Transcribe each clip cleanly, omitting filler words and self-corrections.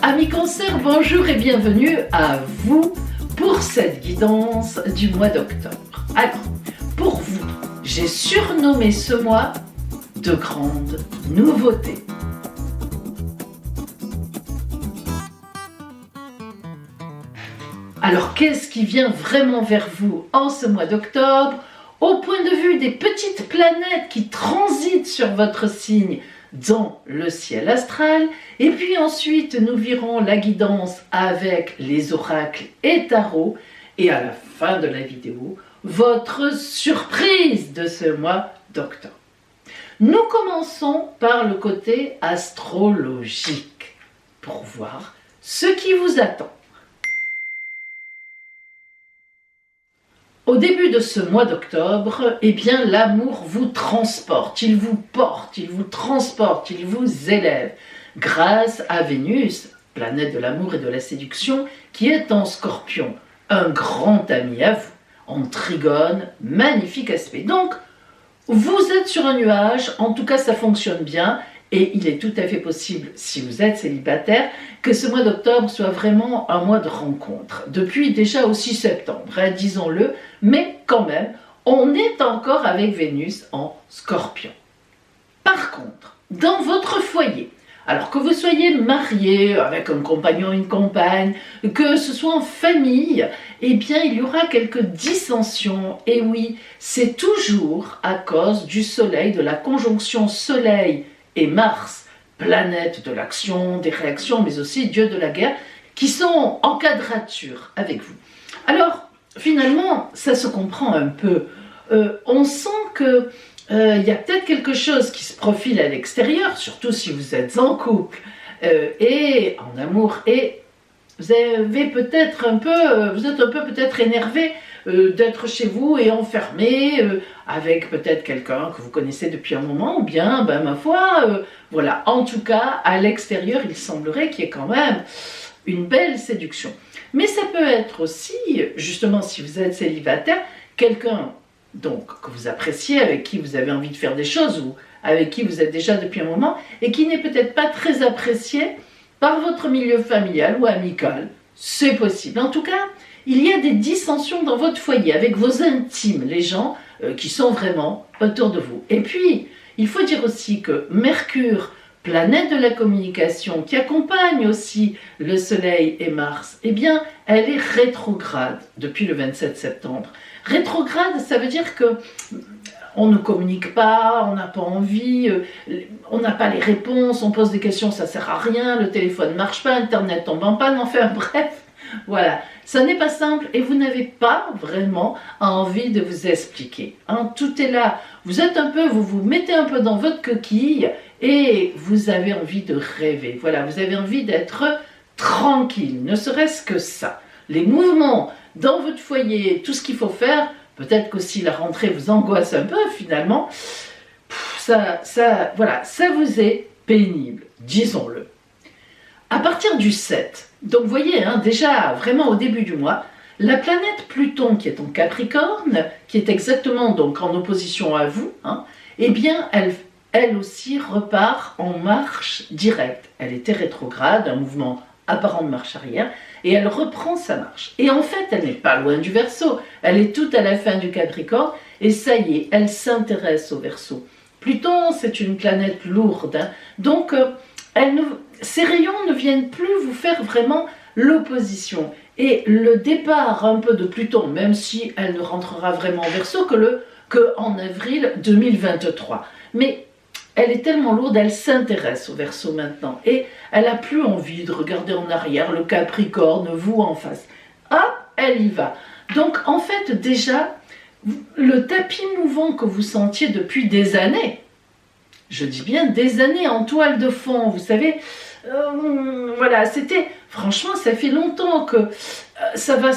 Amis Cancer, bonjour et bienvenue à vous pour cette guidance du mois d'octobre. Alors, pour vous, j'ai surnommé ce mois de grandes nouveautés. Alors, qu'est-ce qui vient vraiment vers vous en ce mois d'octobre? Au point de vue des petites planètes qui transitent sur votre signe dans le ciel astral, et puis ensuite nous verrons la guidance avec les oracles et tarots, et à la fin de la vidéo, votre surprise de ce mois d'octobre. Nous commençons par le côté astrologique, pour voir ce qui vous attend. Au début de ce mois d'octobre, eh bien l'amour vous transporte, il vous porte, il vous transporte, il vous élève, grâce à Vénus, planète de l'amour et de la séduction, qui est en Scorpion, un grand ami à vous, en trigone, magnifique aspect. Donc, vous êtes sur un nuage, en tout cas ça fonctionne bien, et il est tout à fait possible, si vous êtes célibataire, que ce mois d'octobre soit vraiment un mois de rencontre. Depuis déjà au 6 septembre, disons-le, mais quand même, on est encore avec Vénus en Scorpion. Par contre, dans votre foyer, alors que vous soyez marié avec un compagnon, une compagne, que ce soit en famille, eh bien il y aura quelques dissensions. Et oui, c'est toujours à cause du Soleil, de la conjonction Soleil et Mars, planète de l'action, des réactions, mais aussi dieu de la guerre, qui sont en quadrature avec vous. Alors, finalement, ça se comprend un peu. On sent que y a peut-être quelque chose qui se profile à l'extérieur, surtout si vous êtes en couple et en amour, et vous avez peut-être vous êtes un peu peut-être énervé d'être chez vous et enfermé avec peut-être quelqu'un que vous connaissez depuis un moment, ou bien, ben ma foi, voilà. En tout cas, à l'extérieur, il semblerait qu'il y ait quand même une belle séduction. Mais ça peut être aussi, justement, si vous êtes célibataire, quelqu'un donc que vous appréciez, avec qui vous avez envie de faire des choses, ou avec qui vous êtes déjà depuis un moment, et qui n'est peut-être pas très apprécié par votre milieu familial ou amical. C'est possible. En tout cas, il y a des dissensions dans votre foyer, avec vos intimes, les gens qui sont vraiment autour de vous. Et puis, il faut dire aussi que Mercure, planète de la communication, qui accompagne aussi le Soleil et Mars, eh bien, elle est rétrograde depuis le 27 septembre. Rétrograde, ça veut dire que on ne communique pas, on n'a pas envie, on n'a pas les réponses, on pose des questions, ça ne sert à rien, le téléphone ne marche pas, Internet tombe en panne, enfin bref, voilà. Ça n'est pas simple et vous n'avez pas vraiment envie de vous expliquer. Hein, tout est là, vous êtes un peu, vous vous mettez un peu dans votre coquille et vous avez envie de rêver. Voilà, vous avez envie d'être tranquille, ne serait-ce que ça. Les mouvements dans votre foyer, tout ce qu'il faut faire, peut-être qu'aussi la rentrée vous angoisse un peu finalement, voilà, ça vous est pénible, disons-le. À partir du 7, donc vous voyez, hein, déjà vraiment au début du mois, la planète Pluton qui est en Capricorne, qui est exactement donc en opposition à vous, hein, eh bien elle aussi repart en marche directe. Elle était rétrograde, un mouvement apparent de marche arrière, et elle reprend sa marche. Et en fait, elle n'est pas loin du Verseau, elle est tout à la fin du Capricorne, et ça y est, elle s'intéresse au Verseau. Pluton, c'est une planète lourde, hein, donc ces rayons ne viennent plus vous faire vraiment l'opposition. Et le départ un peu de Pluton, même si elle ne rentrera vraiment en Verseau qu'en avril 2023. Mais elle est tellement lourde, elle s'intéresse au Verseau maintenant. Et elle n'a plus envie de regarder en arrière, le Capricorne, vous en face. Hop, elle y va. Donc en fait, déjà, le tapis mouvant que vous sentiez depuis des années, je dis bien des années en toile de fond, vous savez, voilà, c'était, franchement, ça fait longtemps que ça va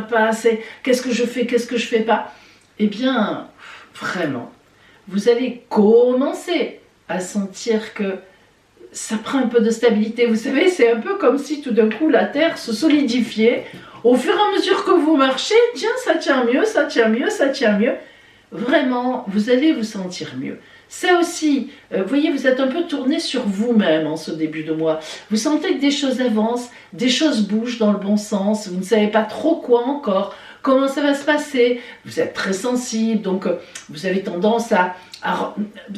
pas, c'est qu'est-ce que je fais pas. Eh bien, vraiment, vous allez commencer à sentir que ça prend un peu de stabilité. Vous savez, c'est un peu comme si tout d'un coup la Terre se solidifiait. Au fur et à mesure que vous marchez, tiens, ça tient mieux, ça tient mieux, ça tient mieux. Vraiment, vous allez vous sentir mieux. Ça aussi, vous voyez, vous êtes un peu tourné sur vous-même en ce début de mois. Vous sentez que des choses avancent, des choses bougent dans le bon sens, vous ne savez pas trop quoi encore, comment ça va se passer. Vous êtes très sensible, donc vous avez tendance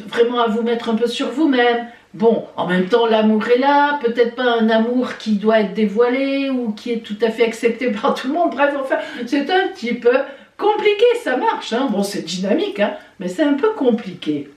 vraiment à vous mettre un peu sur vous-même. Bon, en même temps, l'amour est là, peut-être pas un amour qui doit être dévoilé ou qui est tout à fait accepté par tout le monde. Bref, enfin, c'est un petit peu compliqué, ça marche. Hein. Bon, c'est dynamique, hein, mais c'est un peu compliqué.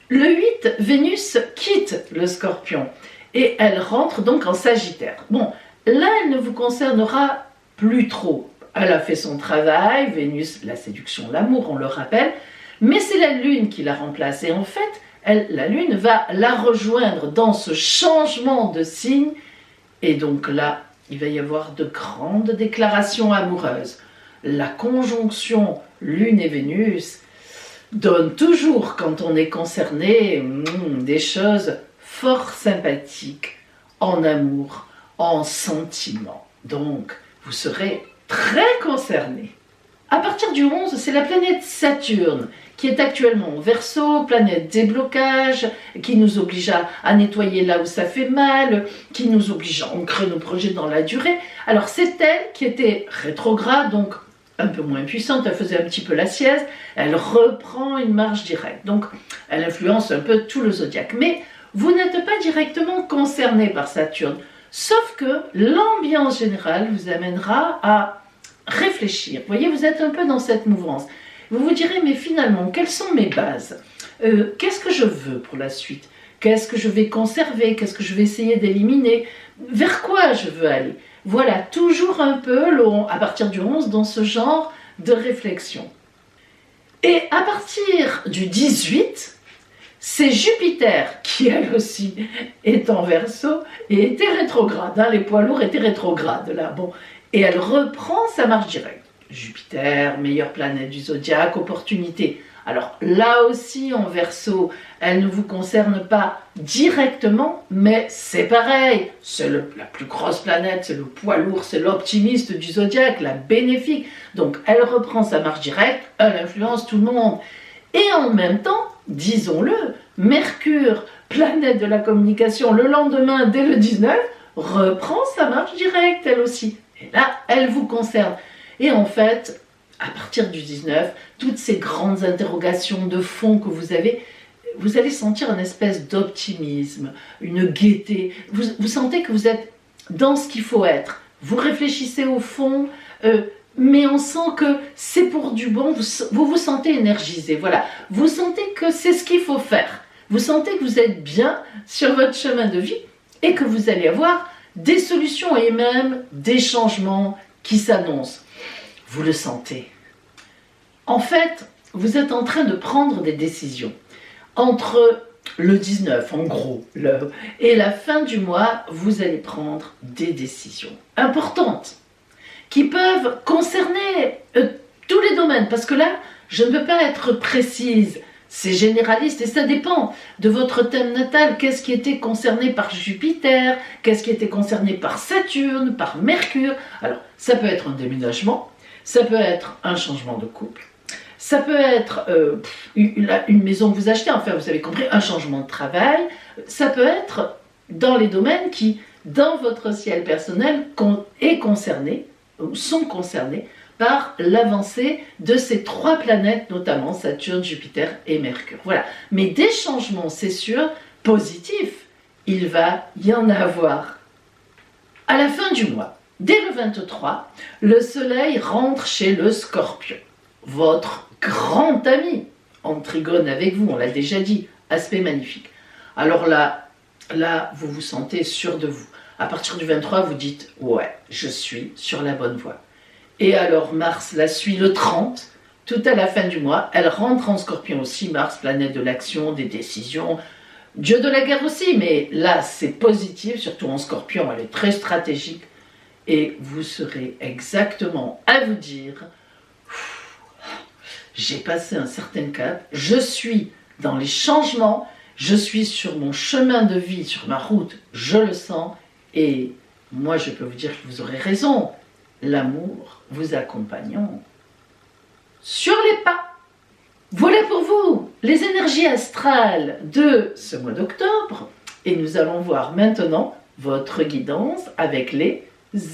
Le 8, Vénus quitte le Scorpion et elle rentre donc en Sagittaire. Bon, là, elle ne vous concernera plus trop. Elle a fait son travail, Vénus, la séduction, l'amour, on le rappelle, mais c'est la Lune qui la remplace. Et en fait, la Lune va la rejoindre dans ce changement de signe. Et donc là, il va y avoir de grandes déclarations amoureuses. La conjonction Lune et Vénus donne toujours, quand on est concerné, des choses fort sympathiques en amour, en sentiment. Donc, vous serez très concerné. À partir du 11, c'est la planète Saturne qui est actuellement en Verseau, planète déblocage, qui nous oblige à nettoyer là où ça fait mal, qui nous oblige à ancrer nos projets dans la durée. Alors c'est elle qui était rétrograde, donc un peu moins puissante, elle faisait un petit peu la sieste, elle reprend une marche directe, donc elle influence un peu tout le zodiaque. Mais vous n'êtes pas directement concerné par Saturne, sauf que l'ambiance générale vous amènera à réfléchir. Vous voyez, vous êtes un peu dans cette mouvance. Vous vous direz, mais finalement, quelles sont mes bases? Qu'est-ce que je veux pour la suite? Qu'est-ce que je vais conserver? Qu'est-ce que je vais essayer d'éliminer? Vers quoi je veux aller? Voilà, toujours un peu, à partir du 11, dans ce genre de réflexion. Et à partir du 18, c'est Jupiter qui, elle aussi, est en Verseau et était rétrograde. Hein, les poids lourds étaient rétrogrades, là. Bon. Et elle reprend sa marche directe. Jupiter, meilleure planète du zodiaque, opportunité. Alors là aussi en Verseau, elle ne vous concerne pas directement, mais c'est pareil. C'est la plus grosse planète, c'est le poids lourd, c'est l'optimiste du zodiaque, la bénéfique. Donc elle reprend sa marche directe, elle influence tout le monde. Et en même temps, disons-le, Mercure, planète de la communication, le lendemain, dès le 19, reprend sa marche directe, elle aussi. Et là, elle vous concerne. Et en fait, à partir du 19, toutes ces grandes interrogations de fond que vous avez, vous allez sentir une espèce d'optimisme, une gaieté. Vous sentez que vous êtes dans ce qu'il faut être. Vous réfléchissez au fond, mais on sent que c'est pour du bon. Vous vous sentez énergisé. Voilà. Vous sentez que c'est ce qu'il faut faire. Vous sentez que vous êtes bien sur votre chemin de vie et que vous allez avoir des solutions et même des changements qui s'annoncent. Vous le sentez. En fait, vous êtes en train de prendre des décisions. Entre le 19, en gros, et la fin du mois, vous allez prendre des décisions importantes qui peuvent concerner tous les domaines. Parce que là, je ne peux pas être précise. C'est généraliste et ça dépend de votre thème natal. Qu'est-ce qui était concerné par Jupiter? Qu'est-ce qui était concerné par Saturne, par Mercure? Alors, ça peut être un déménagement, ça peut être un changement de couple, ça peut être une maison que vous achetez, enfin vous avez compris, un changement de travail, ça peut être dans les domaines qui, dans votre ciel personnel, est concerné, ou sont concernés par l'avancée de ces trois planètes, notamment Saturne, Jupiter et Mercure. Voilà. Mais des changements, c'est sûr, positifs, il va y en avoir. À la fin du mois, dès le 23, le Soleil rentre chez le Scorpion, votre grand ami, en trigone avec vous, on l'a déjà dit, aspect magnifique. Alors là, vous vous sentez sûr de vous. À partir du 23, vous dites « Ouais, je suis sur la bonne voie ». Et alors Mars la suit le 30, tout à la fin du mois, elle rentre en Scorpion aussi, Mars, planète de l'action, des décisions, dieu de la guerre aussi, mais là c'est positif, surtout en Scorpion, elle est très stratégique, et vous serez exactement à vous dire, j'ai passé un certain cap, je suis dans les changements, je suis sur mon chemin de vie, sur ma route, je le sens, et moi je peux vous dire que vous aurez raison, l'amour vous accompagnant sur les pas. Voilà pour vous les énergies astrales de ce mois d'octobre et nous allons voir maintenant votre guidance avec les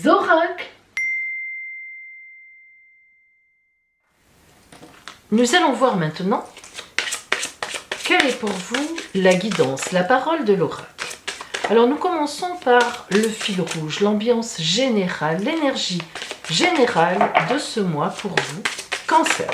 oracles. Nous allons voir maintenant quelle est pour vous la guidance, la parole de l'oracle. Alors nous commençons par le fil rouge, l'ambiance générale, l'énergie générale de ce mois pour vous, Cancer.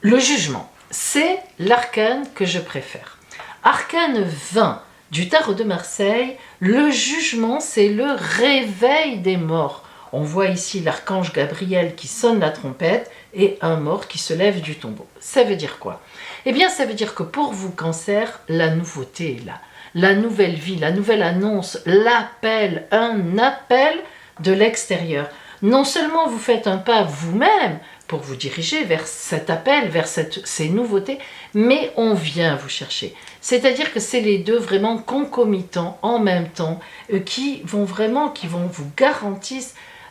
Le jugement, c'est l'arcane que je préfère. Arcane 20 du tarot de Marseille, le jugement, c'est le réveil des morts. On voit ici l'archange Gabriel qui sonne la trompette et un mort qui se lève du tombeau. Ça veut dire quoi? Eh bien, ça veut dire que pour vous, Cancer, la nouveauté est là. La nouvelle vie, la nouvelle annonce, l'appel, un appel de l'extérieur. Non seulement vous faites un pas vous-même pour vous diriger vers cet appel, vers ces nouveautés, mais on vient vous chercher. C'est-à-dire que c'est les deux vraiment concomitants en même temps qui vont vous garantir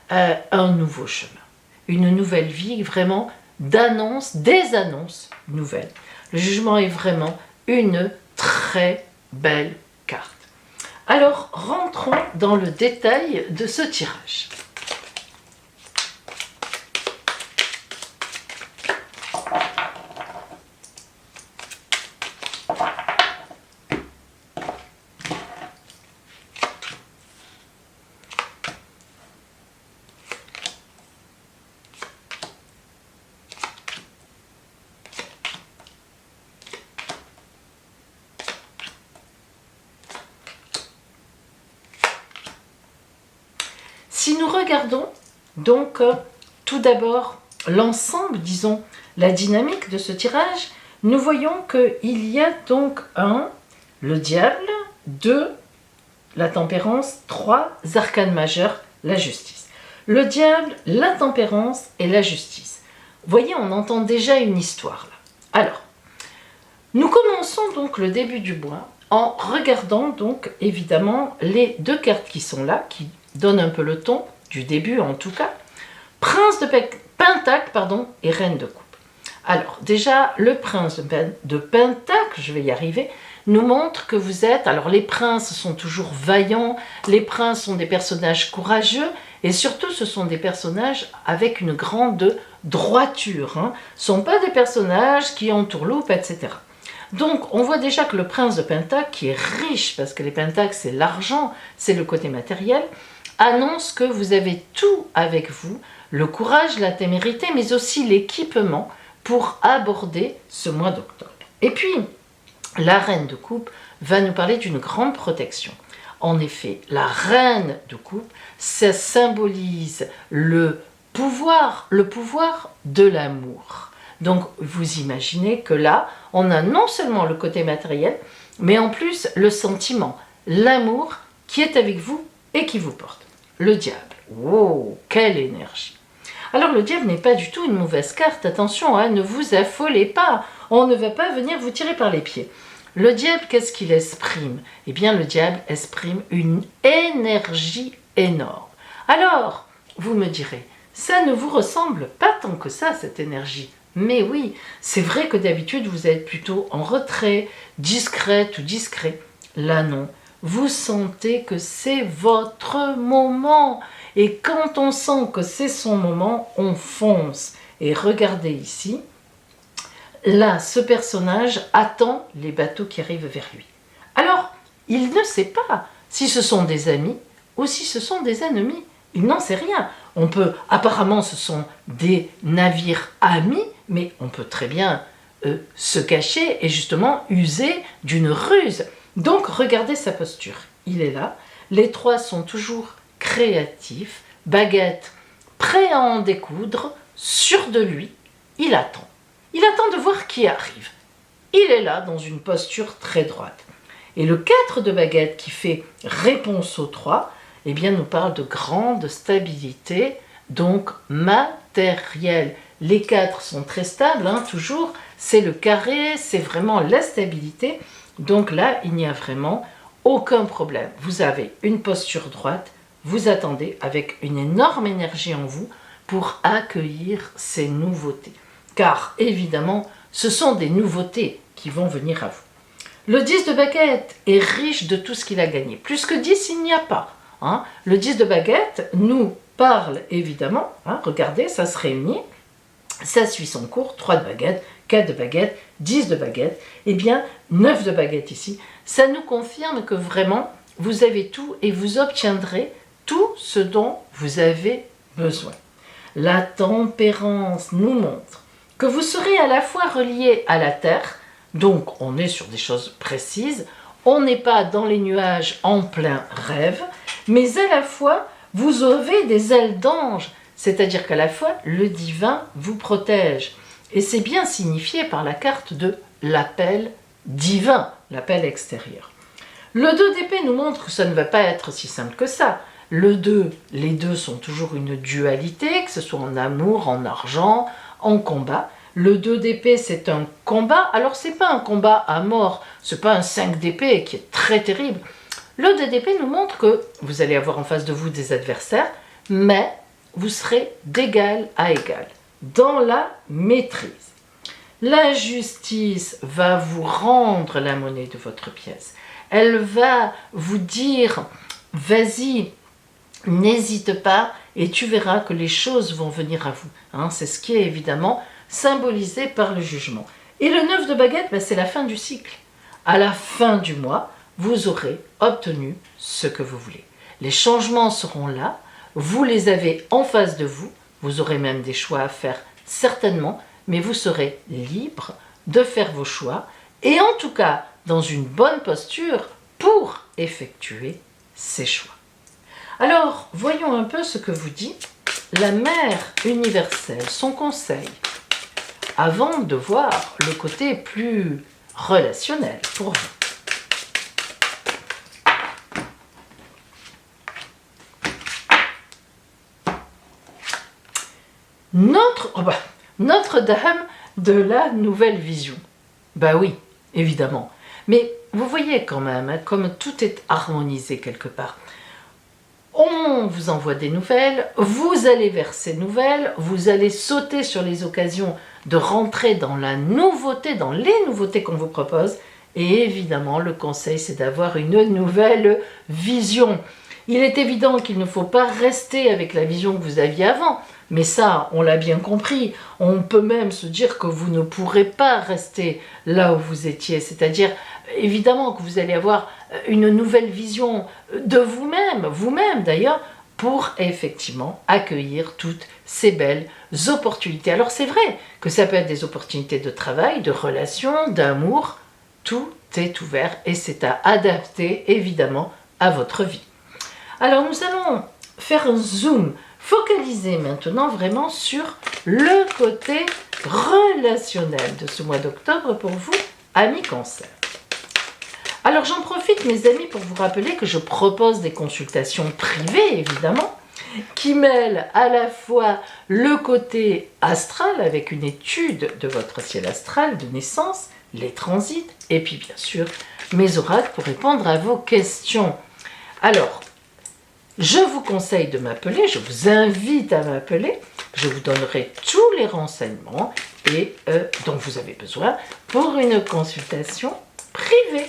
un nouveau chemin, une nouvelle vie, vraiment d'annonces, des annonces nouvelles. Le jugement est vraiment une très belle carte. Alors, rentrons dans le détail de ce tirage. Si nous regardons donc tout d'abord l'ensemble, disons la dynamique de ce tirage, nous voyons qu'il y a donc 1, le diable, 2, la tempérance, 3, arcanes majeurs, la justice. Le diable, la tempérance et la justice. Vous voyez, on entend déjà une histoire là. Alors, nous commençons donc le début du mois en regardant donc évidemment les deux cartes qui sont là, qui donne un peu le ton, du début en tout cas, Prince de Pentacle et Reine de Coupe. Alors déjà, le Prince de Pentacle, je vais y arriver, nous montre que vous êtes, alors les princes sont toujours vaillants, les princes sont des personnages courageux, et surtout ce sont des personnages avec une grande droiture, hein. Ce ne sont pas des personnages qui entourloupent, etc. Donc, on voit déjà que le Prince de Pentacle, qui est riche, parce que les pentacles, c'est l'argent, c'est le côté matériel, annonce que vous avez tout avec vous, le courage, la témérité, mais aussi l'équipement pour aborder ce mois d'octobre. Et puis, la Reine de Coupe va nous parler d'une grande protection. En effet, la Reine de Coupe, ça symbolise le pouvoir de l'amour. Donc, vous imaginez que là, on a non seulement le côté matériel, mais en plus le sentiment, l'amour qui est avec vous et qui vous porte. Le diable, wow, quelle énergie! Alors le diable n'est pas du tout une mauvaise carte, attention, hein, ne vous affolez pas, on ne va pas venir vous tirer par les pieds. Le diable, qu'est-ce qu'il exprime? Eh bien le diable exprime une énergie énorme. Alors, vous me direz, ça ne vous ressemble pas tant que ça, cette énergie. Mais oui, c'est vrai que d'habitude vous êtes plutôt en retrait, discrète ou discret. Là non, vous sentez que c'est votre moment. Et quand on sent que c'est son moment, on fonce. Et regardez ici, là, ce personnage attend les bateaux qui arrivent vers lui. Alors, il ne sait pas si ce sont des amis ou si ce sont des ennemis. Il n'en sait rien. On peut, apparemment, ce sont des navires amis, mais on peut très bien se cacher et justement user d'une ruse. Donc, regardez sa posture. Il est là. Les trois sont toujours créatifs. Baguette, prêt à en découdre, sûr de lui. Il attend. Il attend de voir qui arrive. Il est là, dans une posture très droite. Et le 4 de baguette qui fait réponse au 3, eh bien, nous parle de grande stabilité, donc matérielle. Les 4 sont très stables, hein, toujours. C'est le carré, c'est vraiment la stabilité. Donc là, il n'y a vraiment aucun problème. Vous avez une posture droite, vous attendez avec une énorme énergie en vous pour accueillir ces nouveautés. Car évidemment, ce sont des nouveautés qui vont venir à vous. Le 10 de baguette est riche de tout ce qu'il a gagné. Plus que 10, il n'y a pas. Hein. Le 10 de baguette nous parle évidemment, regardez, ça se réunit, ça suit son cours, 3 de baguette, 4 de baguette, 10 de baguette, et bien 9 de baguette ici. Ça nous confirme que vraiment, vous avez tout et vous obtiendrez tout ce dont vous avez besoin. La tempérance nous montre que vous serez à la fois relié à la terre, donc on est sur des choses précises, on n'est pas dans les nuages en plein rêve, mais à la fois vous avez des ailes d'ange, c'est-à-dire qu'à la fois le divin vous protège. Et c'est bien signifié par la carte de l'appel divin, l'appel extérieur. Le 2 d'épée nous montre que ça ne va pas être si simple que ça. Le 2, les deux sont toujours une dualité, que ce soit en amour, en argent, en combat. Le 2 d'épée, c'est un combat. Alors, c'est pas un combat à mort, c'est pas un 5 d'épée qui est très terrible. Le 2 d'épée nous montre que vous allez avoir en face de vous des adversaires, mais vous serez d'égal à égal, dans la maîtrise. La justice va vous rendre la monnaie de votre pièce. Elle va vous dire, vas-y, n'hésite pas et tu verras que les choses vont venir à vous. C'est ce qui est évidemment symbolisé par le jugement. Et le 9 de baguette, c'est la fin du cycle. À la fin du mois, vous aurez obtenu ce que vous voulez. Les changements seront là, vous les avez en face de vous, vous aurez même des choix à faire certainement, mais vous serez libre de faire vos choix et en tout cas dans une bonne posture pour effectuer ces choix. Alors, voyons un peu ce que vous dit la Mère universelle, son conseil, avant de voir le côté plus relationnel pour vous. Notre-Dame de la nouvelle vision. Ben oui, évidemment. Mais vous voyez quand même, comme tout est harmonisé quelque part. On vous envoie des nouvelles, vous allez vers ces nouvelles, vous allez sauter sur les occasions de rentrer dans la nouveauté, dans les nouveautés qu'on vous propose. Et évidemment, le conseil, c'est d'avoir une nouvelle vision. Il est évident qu'il ne faut pas rester avec la vision que vous aviez avant. Mais ça, on l'a bien compris. On peut même se dire que vous ne pourrez pas rester là où vous étiez. C'est-à-dire, évidemment, que vous allez avoir une nouvelle vision de vous-même d'ailleurs, pour effectivement accueillir toutes ces belles opportunités. Alors c'est vrai que ça peut être des opportunités de travail, de relations, d'amour. Tout est ouvert et c'est à adapter évidemment à votre vie. Alors nous allons faire un zoom, focaliser maintenant vraiment sur le côté relationnel de ce mois d'octobre pour vous, amis Cancer. Alors j'en profite mes amis pour vous rappeler que je propose des consultations privées évidemment, qui mêlent à la fois le côté astral avec une étude de votre ciel astral de naissance, les transits, et puis bien sûr mes oracles pour répondre à vos questions. Alors, je vous conseille de m'appeler, je vous invite à m'appeler, je vous donnerai tous les renseignements dont vous avez besoin pour une consultation privée.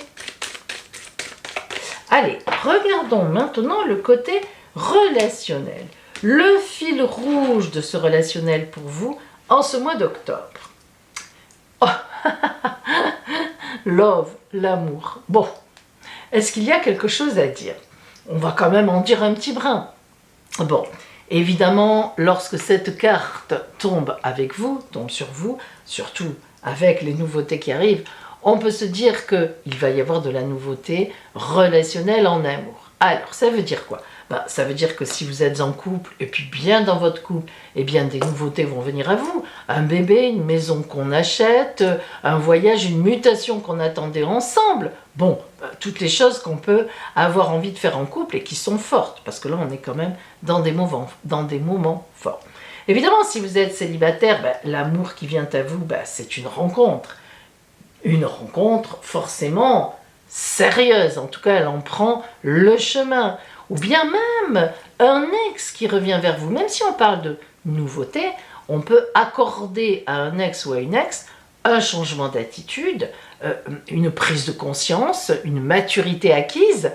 Allez, regardons maintenant le côté relationnel. Le fil rouge de ce relationnel pour vous en ce mois d'octobre. Oh, love, l'amour. Bon, est-ce qu'il y a quelque chose à dire? On va quand même en dire un petit brin. Bon, évidemment, lorsque cette carte tombe avec vous, tombe sur vous, surtout avec les nouveautés qui arrivent, on peut se dire qu'il va y avoir de la nouveauté relationnelle en amour. Alors, ça veut dire quoi? Ça veut dire que si vous êtes en couple, et puis bien dans votre couple, eh bien des nouveautés vont venir à vous. Un bébé, une maison qu'on achète, un voyage, une mutation qu'on attendait ensemble. Bon, toutes les choses qu'on peut avoir envie de faire en couple et qui sont fortes, parce que là, on est quand même dans des moments forts. Évidemment, si vous êtes célibataire, l'amour qui vient à vous, c'est une rencontre. Une rencontre forcément sérieuse, en tout cas elle en prend le chemin. Ou bien même un ex qui revient vers vous, même si on parle de nouveauté, on peut accorder à un ex ou à une ex un changement d'attitude, une prise de conscience, une maturité acquise.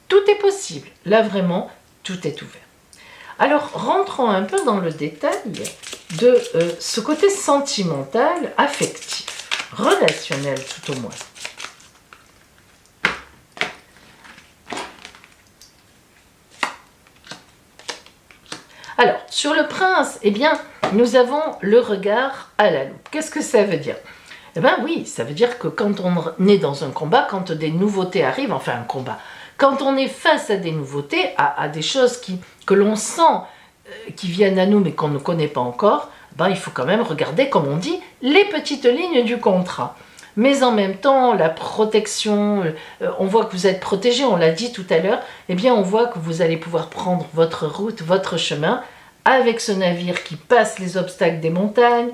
Tout est possible. Là, vraiment, tout est ouvert. Alors, rentrons un peu dans le détail de ce côté sentimental, affectif, relationnel tout au moins. Alors, sur le prince, eh bien, nous avons le regard à la loupe. Qu'est-ce que ça veut dire? Eh bien oui, ça veut dire que quand on est dans un combat, quand des nouveautés arrivent, enfin un combat, quand on est face à des nouveautés, à des choses que l'on sent qui viennent à nous mais qu'on ne connaît pas encore, ben, il faut quand même regarder, comme on dit, les petites lignes du contrat. Mais en même temps, la protection, on voit que vous êtes protégé, on l'a dit tout à l'heure, eh bien on voit que vous allez pouvoir prendre votre route, votre chemin, avec ce navire qui passe les obstacles des montagnes,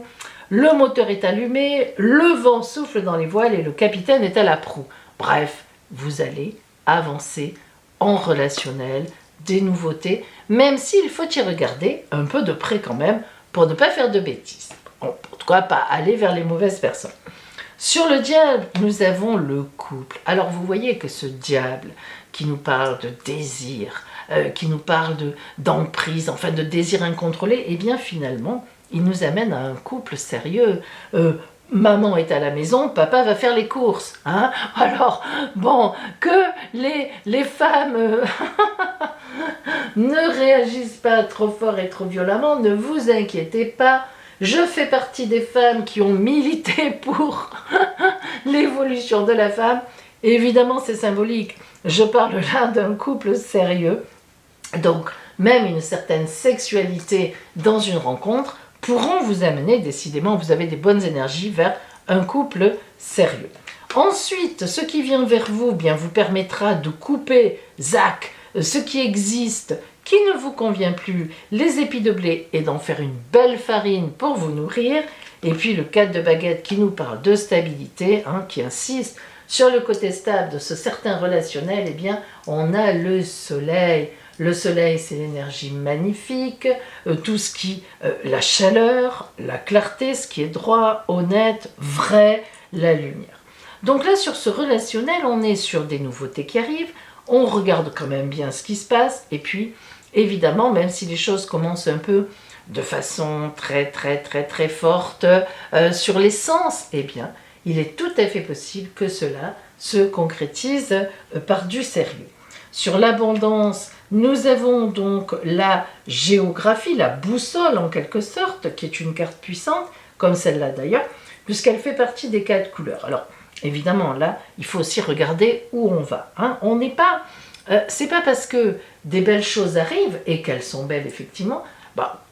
le moteur est allumé, le vent souffle dans les voiles et le capitaine est à la proue. Bref, vous allez avancer en relationnel, des nouveautés, même s'il faut y regarder un peu de près quand même, pour ne pas faire de bêtises. En tout cas, pas aller vers les mauvaises personnes. Sur le diable, nous avons le couple. Alors vous voyez que ce diable qui nous parle de désir, qui nous parle d'emprise, enfin de désir incontrôlé, eh bien finalement, il nous amène à un couple sérieux. Maman est à la maison, papa va faire les courses. Hein? Alors, bon, que les femmes ne réagissent pas trop fort et trop violemment, ne vous inquiétez pas. Je fais partie des femmes qui ont milité pour l'évolution de la femme. Évidemment, c'est symbolique. Je parle là d'un couple sérieux. Donc, même une certaine sexualité dans une rencontre pourront vous amener, décidément, vous avez des bonnes énergies vers un couple sérieux. Ensuite, ce qui vient vers vous, bien, vous permettra de couper, zac, ce qui existe, qui ne vous convient plus, les épis de blé, et d'en faire une belle farine pour vous nourrir. Et puis le 4 de baguette qui nous parle de stabilité, hein, qui insiste sur le côté stable de ce certain relationnel, eh bien, on a le soleil. Le soleil, c'est l'énergie magnifique, tout ce qui, la chaleur, la clarté, ce qui est droit, honnête, vrai, la lumière. Donc là, sur ce relationnel, on est sur des nouveautés qui arrivent, on regarde quand même bien ce qui se passe, et puis, évidemment, même si les choses commencent un peu de façon très forte sur les sens, eh bien, il est tout à fait possible que cela se concrétise par du sérieux. Sur l'abondance, nous avons donc la géographie, la boussole en quelque sorte, qui est une carte puissante, comme celle-là d'ailleurs, puisqu'elle fait partie des 4 couleurs. Alors, évidemment, là, il faut aussi regarder où on va. Hein. On n'est pas... c'est pas parce que des belles choses arrivent, et qu'elles sont belles effectivement,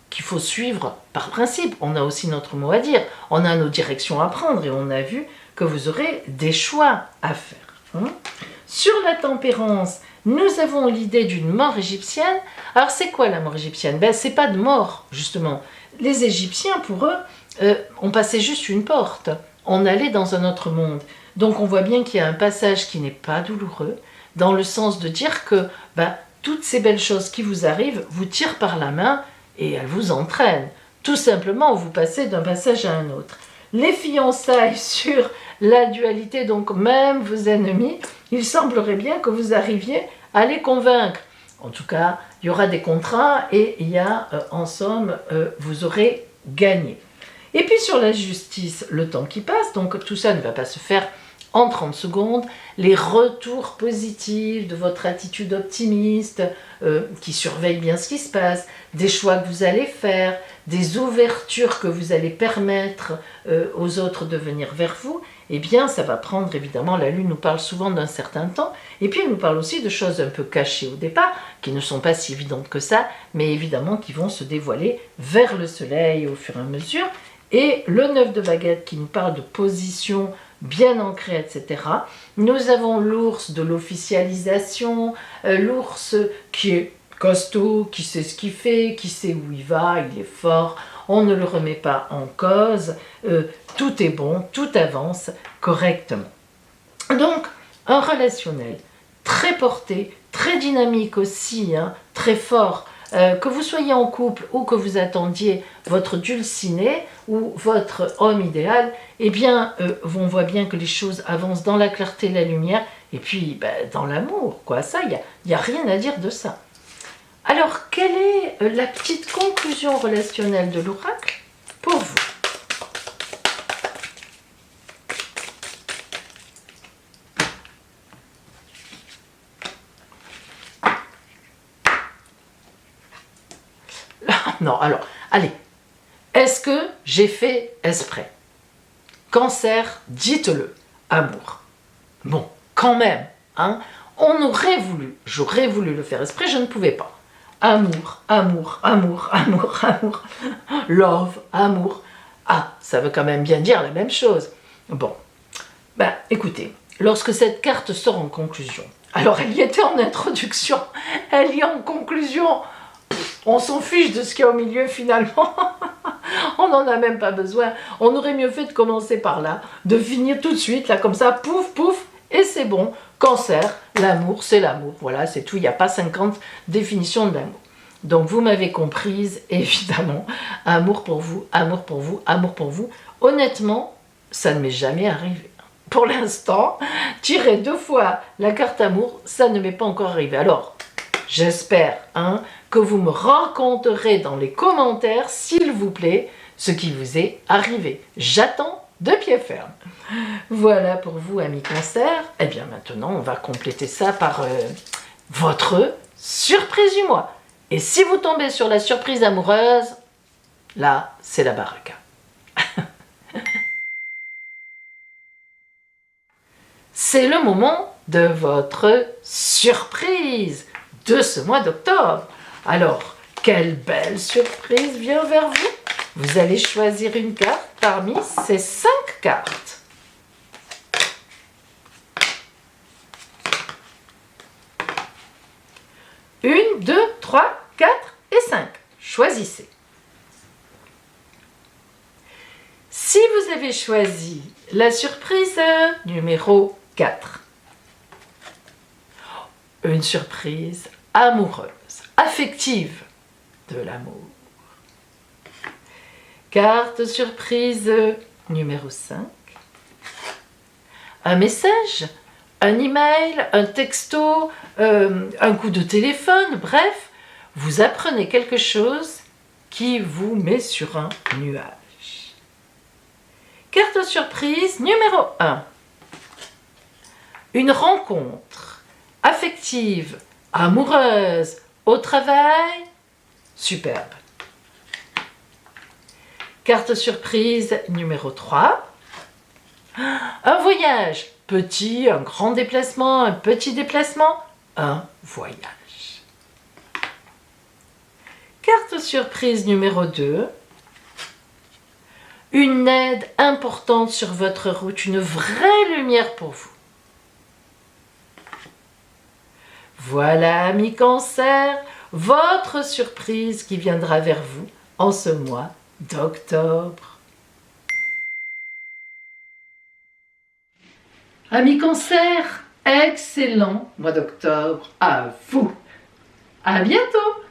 qu'il faut suivre par principe. On a aussi notre mot à dire, on a nos directions à prendre, et on a vu que vous aurez des choix à faire. Hein. Sur la tempérance, nous avons l'idée d'une mort égyptienne. Alors c'est quoi la mort égyptienne? C'est pas de mort, justement. Les Égyptiens, pour eux, on passait juste une porte. On allait dans un autre monde. Donc on voit bien qu'il y a un passage qui n'est pas douloureux, dans le sens de dire que toutes ces belles choses qui vous arrivent vous tirent par la main et elles vous entraînent. Tout simplement, vous passez d'un passage à un autre. Les fiançailles sur la dualité, donc même vos ennemis, il semblerait bien que vous arriviez à les convaincre. En tout cas, il y aura des contrats et il y a, en somme, vous aurez gagné. Et puis sur la justice, le temps qui passe, donc tout ça ne va pas se faire en 30 secondes, les retours positifs de votre attitude optimiste, qui surveille bien ce qui se passe, des choix que vous allez faire, des ouvertures que vous allez permettre aux autres de venir vers vous, eh bien ça va prendre évidemment, la Lune nous parle souvent d'un certain temps, et puis elle nous parle aussi de choses un peu cachées au départ, qui ne sont pas si évidentes que ça, mais évidemment qui vont se dévoiler vers le soleil au fur et à mesure, et le 9 de baguette qui nous parle de position bien ancrée, etc. Nous avons l'ours de l'officialisation, l'ours qui est costaud, qui sait ce qu'il fait, qui sait où il va, il est fort, on ne le remet pas en cause, tout est bon, tout avance correctement. Donc, un relationnel très porté, très dynamique aussi, hein, très fort, que vous soyez en couple ou que vous attendiez votre dulciné ou votre homme idéal, eh bien, on voit bien que les choses avancent dans la clarté et la lumière, et puis dans l'amour, quoi. Ça, il y a rien à dire de ça. Alors, quelle est la petite conclusion relationnelle de l'oracle pour vous? Non, alors, allez. Est-ce que j'ai fait exprès? Cancer, dites-le. Amour. Bon, quand même, hein. On aurait voulu, j'aurais voulu le faire exprès, je ne pouvais pas. Amour, amour, amour, amour, amour. Love, amour. Ah, ça veut quand même bien dire la même chose. Bon, écoutez, lorsque cette carte sort en conclusion, alors elle y était en introduction, elle y est en conclusion, on s'en fiche de ce qu'il y a au milieu finalement. On n'en a même pas besoin. On aurait mieux fait de commencer par là, de finir tout de suite, là comme ça, pouf, pouf, et c'est bon. Cancer, l'amour, c'est l'amour. Voilà, c'est tout. Il n'y a pas 50 définitions de l'amour. Donc vous m'avez comprise, évidemment. Amour pour vous, amour pour vous, amour pour vous. Honnêtement, ça ne m'est jamais arrivé. Pour l'instant, tirer 2 fois la carte amour, ça ne m'est pas encore arrivé. Alors, j'espère que vous me raconterez dans les commentaires, s'il vous plaît, ce qui vous est arrivé. J'attends de pied ferme. Voilà pour vous, amis Cancer. Et bien maintenant, on va compléter ça par votre surprise du mois. Et si vous tombez sur la surprise amoureuse, là, c'est la baraka. C'est le moment de votre surprise de ce mois d'octobre. Alors, quelle belle surprise vient vers vous? Vous allez choisir une carte parmi ces 5 cartes. Une, 2, 3, 4 et 5. Choisissez. Si vous avez choisi la surprise numéro 4, une surprise amoureuse, affective, de l'amour. Carte surprise numéro 5. Un message, un email, un texto, un coup de téléphone, bref, vous apprenez quelque chose qui vous met sur un nuage. Carte surprise numéro 1. Une rencontre affective, amoureuse, au travail, superbe. Carte surprise numéro 3. Un voyage, petit, un grand déplacement, un petit déplacement, un voyage. Carte surprise numéro 2. Une aide importante sur votre route, une vraie lumière pour vous. Voilà, amis Cancer, votre surprise qui viendra vers vous en ce mois d'octobre. Amis Cancer, excellent mois d'octobre à vous. À bientôt!